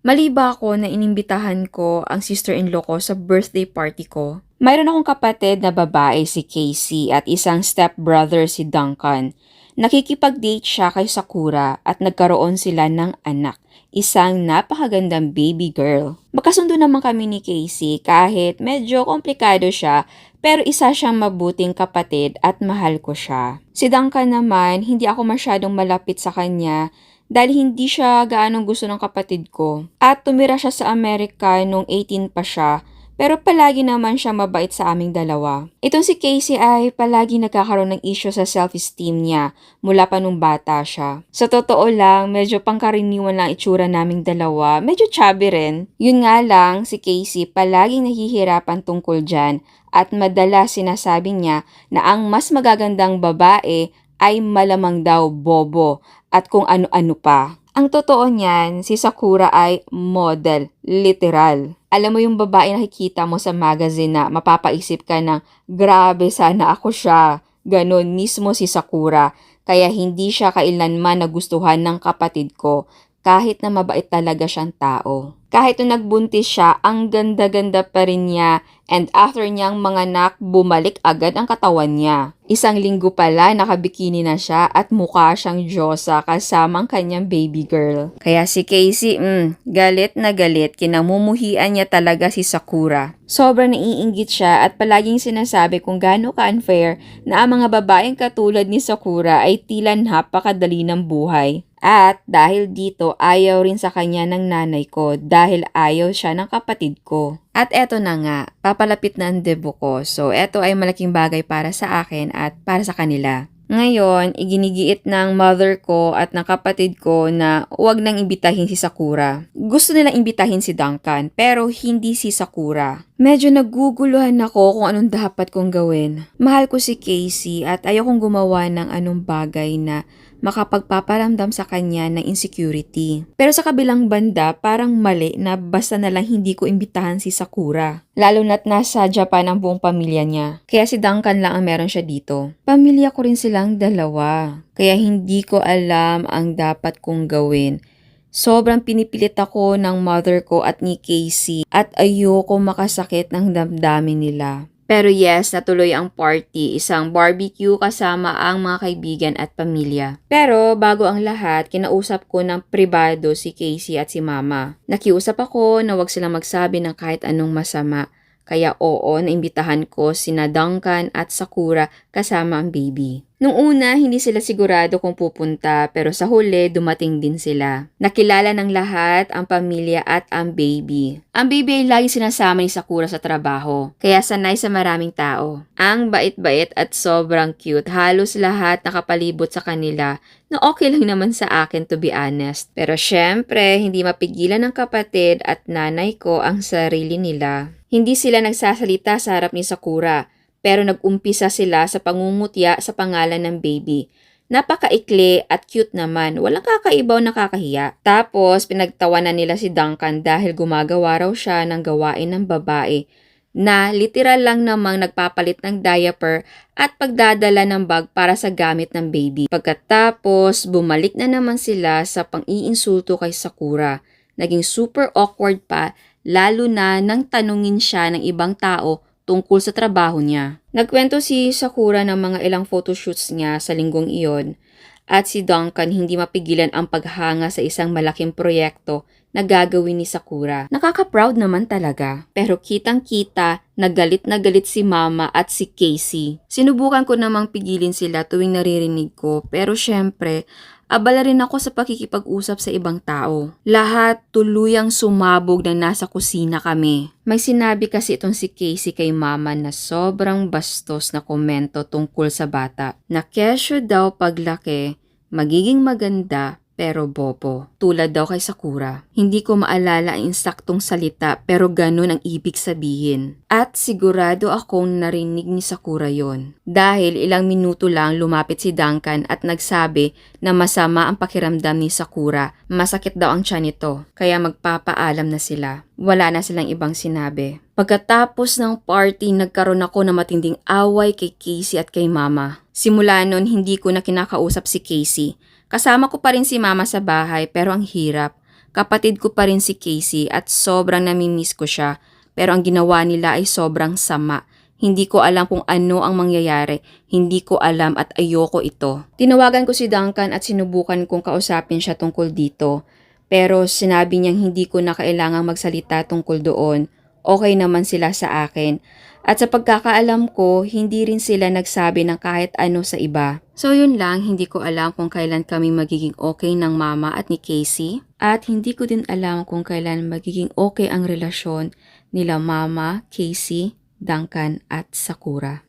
Mali ba ako na inimbitahan ko ang sister-in-law ko sa birthday party ko? Mayroon akong kapatid na babae si Casey at isang stepbrother si Duncan. Nakikipag-date siya kay Sakura at nagkaroon sila ng anak, isang napakagandang baby girl. Magkasundo naman kami ni Casey kahit medyo komplikado siya, pero isa siyang mabuting kapatid at mahal ko siya. Si Duncan naman, hindi ako masyadong malapit sa kanya dahil hindi siya gaanong gusto ng kapatid ko. At tumira siya sa Amerika nung 18 pa siya, pero palagi naman siya mabait sa aming dalawa. Itong si Casey ay palagi nagkakaroon ng issue sa self-esteem niya mula pa nung bata siya. Sa totoo lang, medyo pangkaraniwan lang itsura naming dalawa. Medyo chubby rin. Yun nga lang, si Casey palaging nahihirapan tungkol dyan at madalas sinasabi niya na ang mas magagandang babae ay malamang daw bobo at kung ano-ano pa. Ang totoo niyan, si Sakura ay model, literal. Alam mo yung babae na nakikita mo sa magazine na mapapaisip ka ng, grabe sana ako siya. Ganon mismo si Sakura, kaya hindi siya kailanman nagustuhan ng kapatid ko kahit na mabait talaga siyang tao. Kahit nung nagbuntis siya, ang ganda-ganda pa rin niya and after niyang manganak, bumalik agad ang katawan niya. Isang linggo pala, nakabikini na siya at mukha siyang Diyosa kasamang kanyang baby girl. Kaya si Casey, galit na galit, kinamumuhian niya talaga si Sakura. Sobrang naiinggit siya at palaging sinasabi kung gaano ka-unfair na ang mga babaeng katulad ni Sakura ay tila napakadali ng buhay. At dahil dito, ayaw rin sa kanya ng nanay ko dahil ayaw siya ng kapatid ko. At eto na nga, papalapit na ang debut ko. So eto ay malaking bagay para sa akin at para sa kanila. Ngayon, iginigiit ng mother ko at ng kapatid ko na huwag nang imbitahin si Sakura. Gusto nilang imbitahin si Duncan, pero hindi si Sakura. Medyo naguguluhan ako kung anong dapat kong gawin. Mahal ko si Casey at ayokong gumawa ng anong bagay na makapagpaparamdam sa kanya ng insecurity. Pero sa kabilang banda, parang mali na basta na lang hindi ko imbitahan si Sakura. Lalo na't nasa Japan ang buong pamilya niya. Kaya si Duncan lang ang meron siya dito. Pamilya ko rin silang dalawa. Kaya hindi ko alam ang dapat kong gawin. Sobrang pinipilit ako ng mother ko at ni Casey at ayoko makasakit ng damdamin nila. Pero yes, natuloy ang party, isang barbecue kasama ang mga kaibigan at pamilya. Pero bago ang lahat, kinausap ko ng pribado si Casey at si Mama. Nakiusap ako na wag silang magsabi ng kahit anong masama. Kaya oo, naimbitahan ko sina Duncan at Sakura kasama ang baby. Nung una, hindi sila sigurado kung pupunta pero sa huli, dumating din sila. Nakilala ng lahat ang pamilya at ang baby. Ang baby ay lagi sinasama ni Sakura sa trabaho, kaya sanay sa maraming tao. Ang bait-bait at sobrang cute, halos lahat nakapalibot sa kanila na okay lang naman sa akin to be honest. Pero syempre, hindi mapigilan ng kapatid at nanay ko ang sarili nila. Hindi sila nagsasalita sa harap ni Sakura, pero nag-umpisa sila sa pangungutya sa pangalan ng baby. Napakaikli at cute naman, walang kakaibaw na kakahiya. Tapos pinagtawanan nila si Duncan dahil gumagawa raw siya ng gawain ng babae na literal lang namang nagpapalit ng diaper at pagdadala ng bag para sa gamit ng baby. Pagkatapos, bumalik na naman sila sa pang-iinsulto kay Sakura. Naging super awkward pa, lalo na nang tanungin siya ng ibang tao tungkol sa trabaho niya. Nagkwento si Sakura ng mga ilang photoshoots niya sa linggong iyon at si Duncan hindi mapigilan ang paghanga sa isang malaking proyekto na gagawin ni Sakura. Nakaka-proud naman talaga. Pero kitang-kita na galit si Mama at si Casey. Sinubukan ko namang pigilin sila tuwing naririnig ko pero syempre, abala rin ako sa pakikipag-usap sa ibang tao. Lahat tuluyang sumabog na nasa kusina kami. May sinabi kasi itong si Casey kay Mama na sobrang bastos na komento tungkol sa bata. Na kesyo daw paglaki, magiging maganda pero bobo. Tulad daw kay Sakura. Hindi ko maalala ang insaktong salita pero ganun ang ibig sabihin. At sigurado akong narinig ni Sakura yon. Dahil ilang minuto lang lumapit si Duncan at nagsabi na masama ang pakiramdam ni Sakura. Masakit daw ang tiyan nito. Kaya magpapaalam na sila. Wala na silang ibang sinabi. Pagkatapos ng party, nagkaroon ako ng matinding away kay Casey at kay Mama. Simula nun, hindi ko na kinakausap si Casey. Kasama ko pa rin si Mama sa bahay pero ang hirap. Kapatid ko pa rin si Casey at sobrang namimiss ko siya, pero ang ginawa nila ay sobrang sama. Hindi ko alam kung ano ang mangyayari. Hindi ko alam at ayoko ito. Tinawagan ko si Duncan at sinubukan kong kausapin siya tungkol dito. Pero sinabi niyang hindi ko na kailangang magsalita tungkol doon. Okay naman sila sa akin. At sa pagkakaalam ko, hindi rin sila nagsabi ng kahit ano sa iba. So yun lang, hindi ko alam kung kailan kami magiging okay ng mama at ni Casey. At hindi ko din alam kung kailan magiging okay ang relasyon nila mama, Casey, Duncan at Sakura.